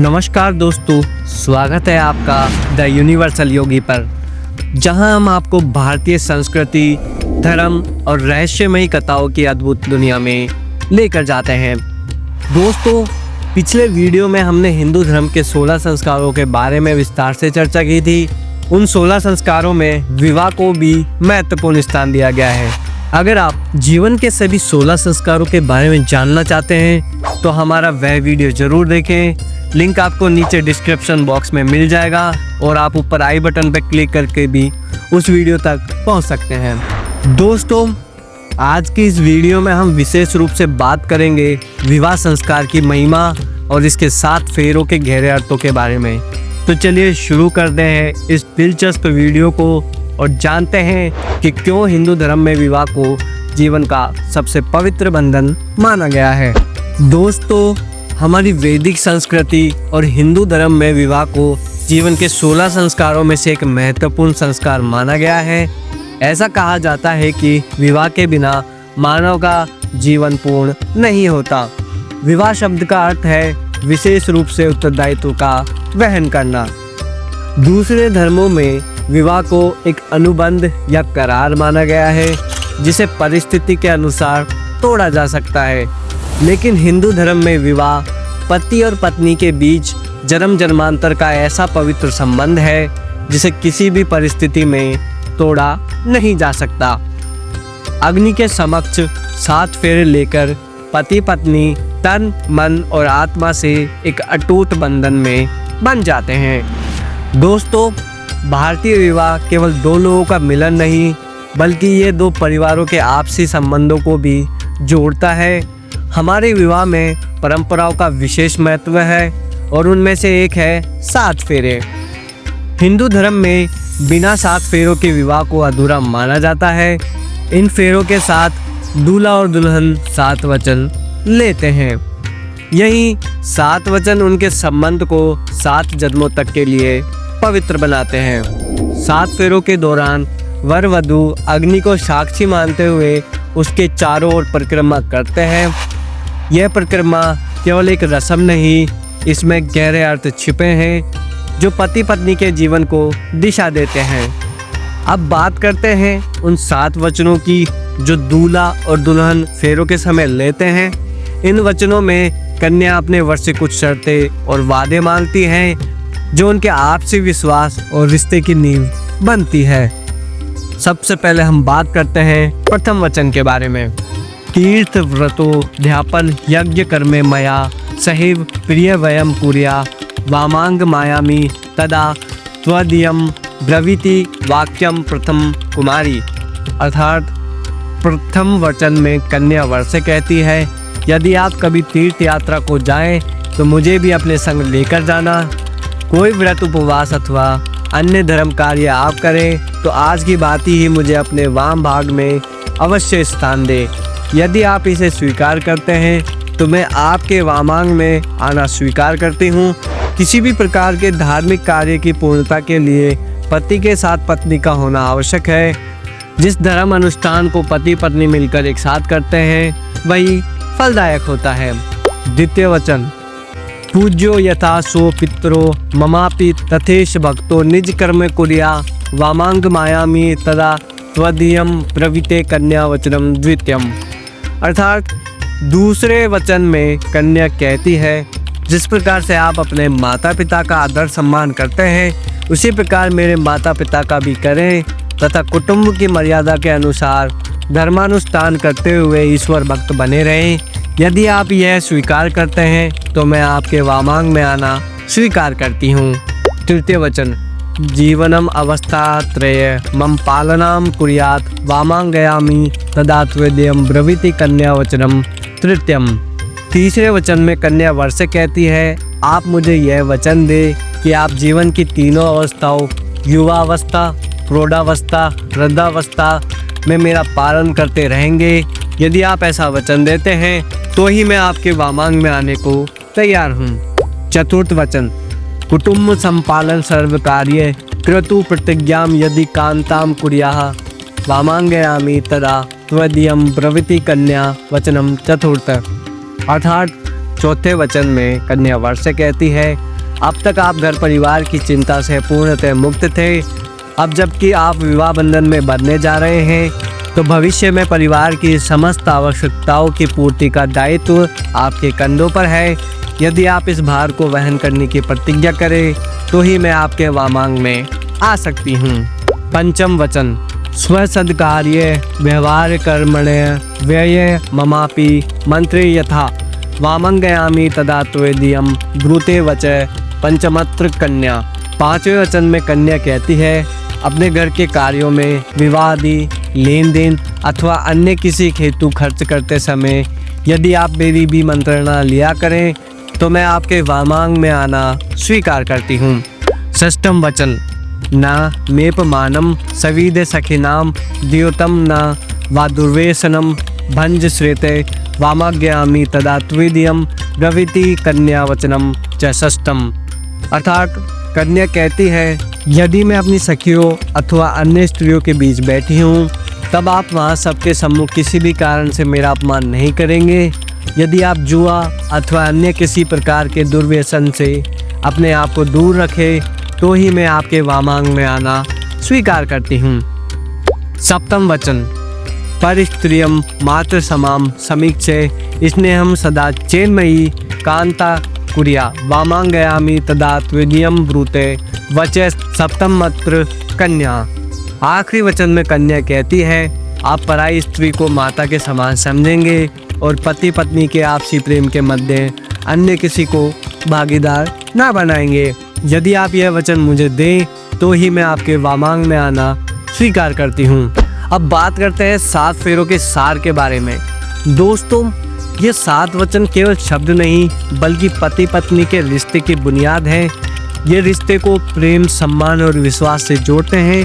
नमस्कार दोस्तों, स्वागत है आपका द यूनिवर्सल योगी पर, जहां हम आपको भारतीय संस्कृति, धर्म और रहस्यमयी कथाओं की अद्भुत दुनिया में लेकर जाते हैं। दोस्तों, पिछले वीडियो में हमने हिंदू धर्म के 16 संस्कारों के बारे में विस्तार से चर्चा की थी। उन 16 संस्कारों में विवाह को भी महत्वपूर्ण स्थान दिया गया है। अगर आप जीवन के सभी 16 संस्कारों के बारे में जानना चाहते हैं तो हमारा वह वीडियो जरूर देखें। लिंक आपको नीचे डिस्क्रिप्शन बॉक्स में मिल जाएगा और आप ऊपर आई बटन पर क्लिक करके भी उस वीडियो तक पहुंच सकते हैं। दोस्तों, आज की इस वीडियो में हम विशेष रूप से बात करेंगे विवाह संस्कार की महिमा और इसके 7 फेरों के गहरे अर्थों के बारे में। तो चलिए शुरू करते हैं इस दिलचस्प वीडियो को और जानते हैं कि क्यों हिंदू धर्म में विवाह को जीवन का सबसे पवित्र बंधन माना गया है। दोस्तों, हमारी वैदिक संस्कृति और हिंदू धर्म में विवाह को जीवन के 16 संस्कारों में से एक महत्वपूर्ण संस्कार माना गया है। ऐसा कहा जाता है कि विवाह के बिना मानव का जीवन पूर्ण नहीं होता। विवाह शब्द का अर्थ है विशेष रूप से उत्तरदायित्व का वहन करना। दूसरे धर्मों में विवाह को एक अनुबंध या करार माना गया है जिसे परिस्थिति के अनुसार तोड़ा जा सकता है, लेकिन हिंदू धर्म में विवाह पति और पत्नी के बीच जन्म जन्मांतर का ऐसा पवित्र संबंध है जिसे किसी भी परिस्थिति में तोड़ा नहीं जा सकता। अग्नि के समक्ष 7 फेरे लेकर पति पत्नी तन, मन और आत्मा से एक अटूट बंधन में बन जाते हैं। दोस्तों, भारतीय विवाह केवल 2 लोगों का मिलन नहीं बल्कि ये 2 परिवारों के आपसी संबंधों को भी जोड़ता है। हमारे विवाह में परंपराओं का विशेष महत्व है और उनमें से एक है 7 फेरे। हिंदू धर्म में बिना 7 फेरों के विवाह को अधूरा माना जाता है। इन फेरों के साथ दूल्हा और दुल्हन 7 वचन लेते हैं। यही 7 वचन उनके संबंध को 7 जन्मों तक के लिए पवित्र बनाते हैं। 7 फेरों के दौरान वर वधू अग्नि को साक्षी मानते हुए उसके चारों ओर परिक्रमा करते हैं। यह परिक्रमा केवल एक रस्म नहीं, इसमें गहरे अर्थ छिपे हैं जो पति पत्नी के जीवन को दिशा देते हैं। अब बात करते हैं उन 7 वचनों की जो दूल्हा और दुल्हन फेरों के समय लेते हैं। इन वचनों में कन्या अपने वर से कुछ शर्तें और वादे मांगती हैं जो उनके आपसी विश्वास और रिश्ते की नींव बनती है। सबसे पहले हम बात करते हैं प्रथम वचन के बारे में। तीर्थ व्रतो ध्यापन यज्ञ कर्मे मया सहिव प्रिय वयम कुर्या वामांग मायामी तदा त्वदीयम ब्रवीति वाक्यम प्रथम कुमारी। अर्थात प्रथम वचन में कन्या वर से कहती है, यदि आप कभी तीर्थ यात्रा को जाएं तो मुझे भी अपने संग लेकर जाना। कोई व्रत उपवास अथवा अन्य धर्म कार्य आप करें तो आज की बात ही मुझे अपने वाम भाग में अवश्य स्थान दे। यदि आप इसे स्वीकार करते हैं तो मैं आपके वामांग में आना स्वीकार करती हूँ। किसी भी प्रकार के धार्मिक कार्य की पूर्णता के लिए पति के साथ पत्नी का होना आवश्यक है। जिस धर्म अनुष्ठान को पति पत्नी मिलकर एक साथ करते हैं वही फलदायक होता है। द्वितीय वचन, पूज्यो यथा सो पितरो ममापि तथेश भक्तो निज कर्म कुर्या वामांग मायामी तदा त्वदीयम प्रवीते कन्या वचनम द्वितीयम। अर्थात दूसरे वचन में कन्या कहती है, जिस प्रकार से आप अपने माता पिता का आदर सम्मान करते हैं उसी प्रकार मेरे माता पिता का भी करें तथा कुटुंब की मर्यादा के अनुसार धर्मानुष्ठान करते हुए ईश्वर भक्त बने रहें। यदि आप यह स्वीकार करते हैं तो मैं आपके वामांग में आना स्वीकार करती हूँ। तृतीय वचन, जीवनम अवस्थात्रय मम पालनाम कुर्यात् वामांगयामि तदा त्वदीयम ब्रवीति कन्या वचनम तृतीयम। तीसरे वचन में कन्या वर से कहती है, आप मुझे यह वचन दे कि आप जीवन की तीनों अवस्थाओं युवावस्था, प्रौढ़ावस्था, वृद्धावस्था में मेरा पालन करते रहेंगे। यदि आप ऐसा वचन देते हैं तो ही मैं आपके वामांग में आने को तैयार हूँ। चतुर्थ वचन, कुटुंब संपालन सर्व कार्य क्रतु प्रतिज्ञाम यदि कांताम कुर्याः वामांगयामि तदा त्वदीयम ब्रवीति कन्या वचनम चतुर्थ। अर्थात चौथे वचन में कन्या वर से कहती है, अब तक आप घर परिवार की चिंता से पूर्णतः मुक्त थे। अब जबकि आप विवाह बंधन में बंधने जा रहे हैं, तो भविष्य में परिवार की समस्त आवश्यकताओं की पूर्ति का दायित्व आपके कंधों पर है। यदि आप इस भार को वहन करने की प्रतिज्ञा करें, तो ही मैं आपके वामांग में आ सकती हूँ। पंचम वचन, स्वसद्कार्ये व्यवहार कर्मण्य व्यय ममापि मंत्रे यथा वामंगयामि तदा त्वेदियम ब्रूते वचय पंचमत्र कन्या। पांचवें वचन में कन्या कहती है, अपने घर के कार्यों में विवाह आदि लेन देन अथवा अन्य किसी हेतु खर्च करते समय यदि आप मेरी भी मंत्रणा लिया करें, तो मैं आपके वामांग में आना स्वीकार करती हूँ। षष्ठम वचन, न मेपमानम सविदे सखिनाम द्योतम न वा दुर्वेशनम भंज श्रेते वामाज्ञामि तदा त्विदियम ब्रवीति कन्या वचनम च षष्ठम। अर्थात कन्या कहती है, यदि मैं अपनी सखियों अथवा अन्य स्त्रियों के बीच बैठी हूँ, तब आप वहाँ सबके सम्मुख किसी भी कारण से मेरा अपमान नहीं करेंगे। यदि आप जुआ अथवा अन्य किसी प्रकार के दुर्व्यसन से अपने आप को दूर रखें, तो ही मैं आपके वामांग में आना स्वीकार करती हूँ। सप्तम वचन, पर स्त्रियम मात्र समाम समीक्षे स्नेहम सदा चेन्मयी कांता कुरिया वामांगयामि तदा त्विदियम ब्रूते वचय सप्तम मत्र कन्या। आखिरी वचन में कन्या कहती है, आप पराई स्त्री को माता के समान समझेंगे और पति पत्नी के आपसी प्रेम के मध्य अन्य किसी को भागीदार ना बनाएंगे। यदि आप यह वचन मुझे दें, तो ही मैं आपके वामांग में आना स्वीकार करती हूँ। अब बात करते हैं 7 फेरों के सार के बारे में। दोस्तों, ये 7 वचन केवल शब्द नहीं, बल्कि पति पत्नी के रिश्ते की बुनियाद है। ये रिश्ते को प्रेम, सम्मान और विश्वास से जोड़ते हैं।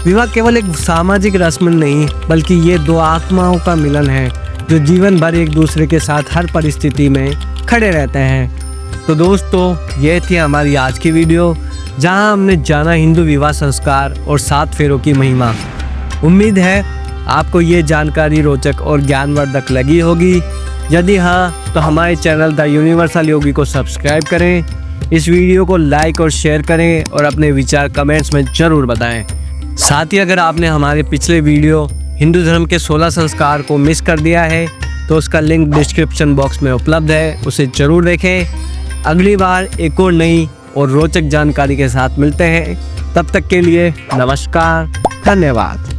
विवाह केवल एक सामाजिक रस्म नहीं, बल्कि ये 2 आत्माओं का मिलन है जो जीवन भर एक दूसरे के साथ हर परिस्थिति में खड़े रहते हैं। तो दोस्तों, ये थी हमारी आज की वीडियो, जहां हमने जाना हिंदू विवाह संस्कार और 7 फेरों की महिमा। उम्मीद है आपको ये जानकारी रोचक और ज्ञानवर्धक लगी होगी। यदि हाँ, तो हमारे चैनल द यूनिवर्सल योगी को सब्सक्राइब करें, इस वीडियो को लाइक और शेयर करें और अपने विचार कमेंट्स में ज़रूर बताएं। साथ ही अगर आपने हमारे पिछले वीडियो हिंदू धर्म के 16 संस्कार को मिस कर दिया है, तो उसका लिंक डिस्क्रिप्शन बॉक्स में उपलब्ध है, उसे ज़रूर देखें। अगली बार एक और नई और रोचक जानकारी के साथ मिलते हैं। तब तक के लिए नमस्कार, धन्यवाद।